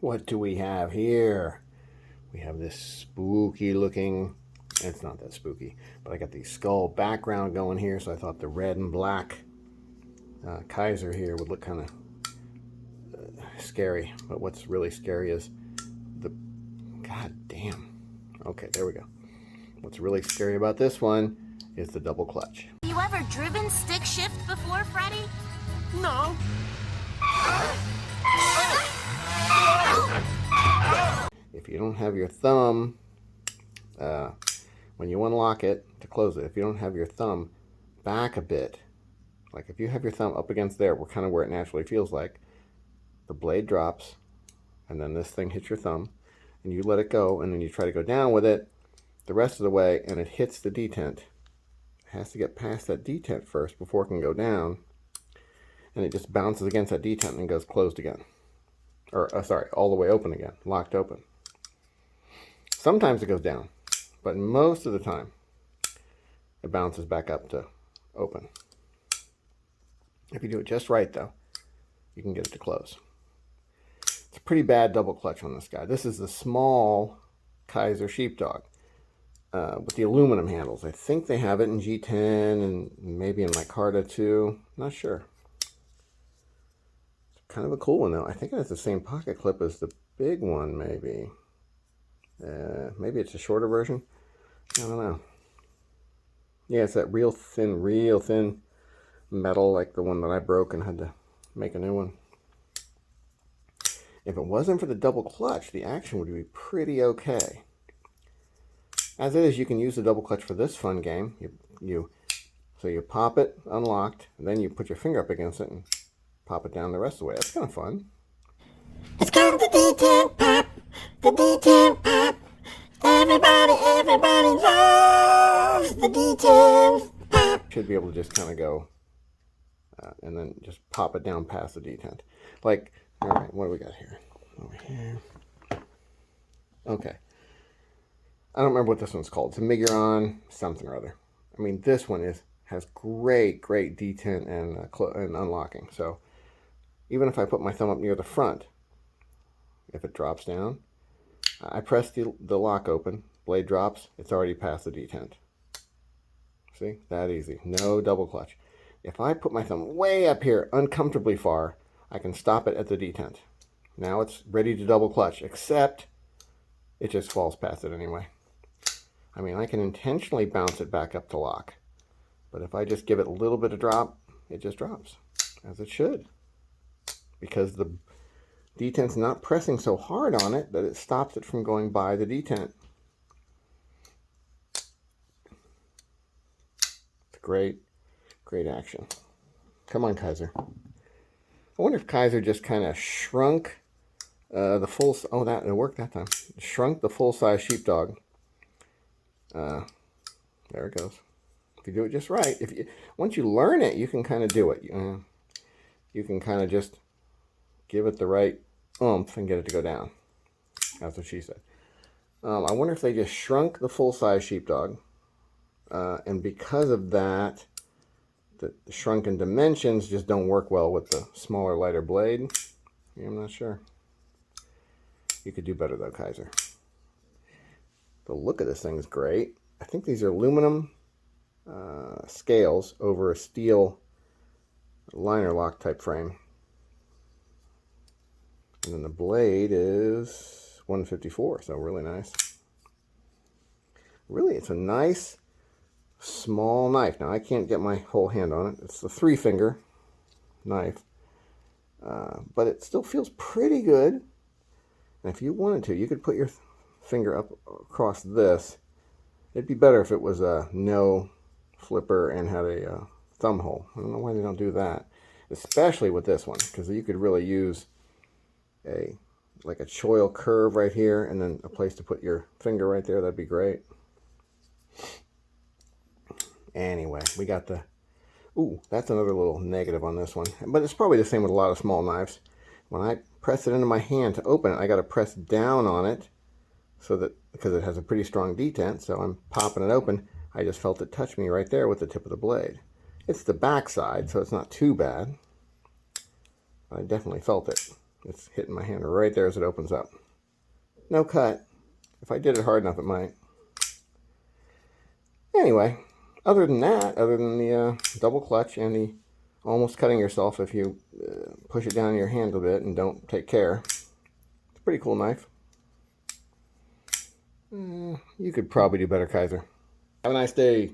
what do we have here? We have this spooky looking, it's not that spooky, but I got the skull background going here, so I thought the red and black Kizer here would look kind of scary. But what's really scary is the, god damn. Okay, there we go. What's really scary about this one is the double clutch. You ever driven stick shift before, Freddy? No. If you don't have your thumb, when you unlock it to close it, if you don't have your thumb back a bit, like if you have your thumb up against there, we're kind of where it naturally feels like, the blade drops, and then this thing hits your thumb, and you let it go, and then you try to go down with it the rest of the way, and it hits the detent. It has to get past that detent first before it can go down, and it just bounces against that detent and goes closed again. Or, sorry, all the way open again, locked open. Sometimes it goes down, but most of the time, it bounces back up to open. If you do it just right, though, you can get it to close. It's a pretty bad double clutch on this guy. This is the small Kizer Sheepdog with the aluminum handles. I think they have it in G10 and maybe in Micarta too. Not sure. It's kind of a cool one though. I think it has the same pocket clip as the big one, maybe. Maybe it's a shorter version. I don't know. Yeah, it's that real thin metal like the one that I broke and had to make a new one. If it wasn't for the double clutch, the action would be pretty okay. As it is, you can use the double clutch for this fun game. So you pop it unlocked, and then you put your finger up against it and pop it down the rest of the way. That's kind of fun. It's called the Detent Pop. The Detent Pop. Everybody loves the Detent Pop. Should be able to just kind of go and then just pop it down past the detent. Like, all right, what do we got here? Over here. Okay. I don't remember what this one's called. It's a Miguron something or other. I mean, this one has great detent and unlocking. So even if I put my thumb up near the front, if it drops down, I press the lock open, blade drops, it's already past the detent. See, that easy. No double clutch. If I put my thumb way up here, uncomfortably far, I can stop it at the detent. Now it's ready to double clutch, except it just falls past it anyway. I mean, I can intentionally bounce it back up to lock, but if I just give it a little bit of drop, it just drops, as it should, because the detent's not pressing so hard on it that it stops it from going by the detent. It's great action. Come on, Kizer. I wonder if Kizer just kind of shrunk the full... Oh, that it worked that time. Shrunk the full-size sheepdog. There it goes. If you do it just right, once you learn it, you can kind of do it. You can kind of just give it the right oomph and get it to go down. That's what she said. I wonder if they just shrunk the full-size sheepdog, and because of that, the shrunken dimensions just don't work well with the smaller, lighter blade. Yeah, I'm not sure. You could do better though, Kizer. The look of this thing is great. I think these are aluminum scales over a steel liner lock type frame. And then the blade is 154, so really nice. Really, it's a nice small knife. Now I can't get my whole hand on it. It's a 3-finger knife, but it still feels pretty good. And if you wanted to, you could put your finger up across this. It'd be better if it was a no flipper and had a thumb hole. I don't know why they don't do that, especially with this one, because you could really use like a choil curve right here and then a place to put your finger right there. That'd be great. Anyway, we got the... Ooh, that's another little negative on this one. But it's probably the same with a lot of small knives. When I press it into my hand to open it, I got to press down on it so that, because it has a pretty strong detent, so I'm popping it open. I just felt it touch me right there with the tip of the blade. It's the back side, so it's not too bad. But I definitely felt it. It's hitting my hand right there as it opens up. No cut. If I did it hard enough, it might. Anyway, other than that, other than the double clutch and the almost cutting yourself if you push it down in your hand a bit and don't take care, it's a pretty cool knife. You could probably do better, Kizer. Have a nice day.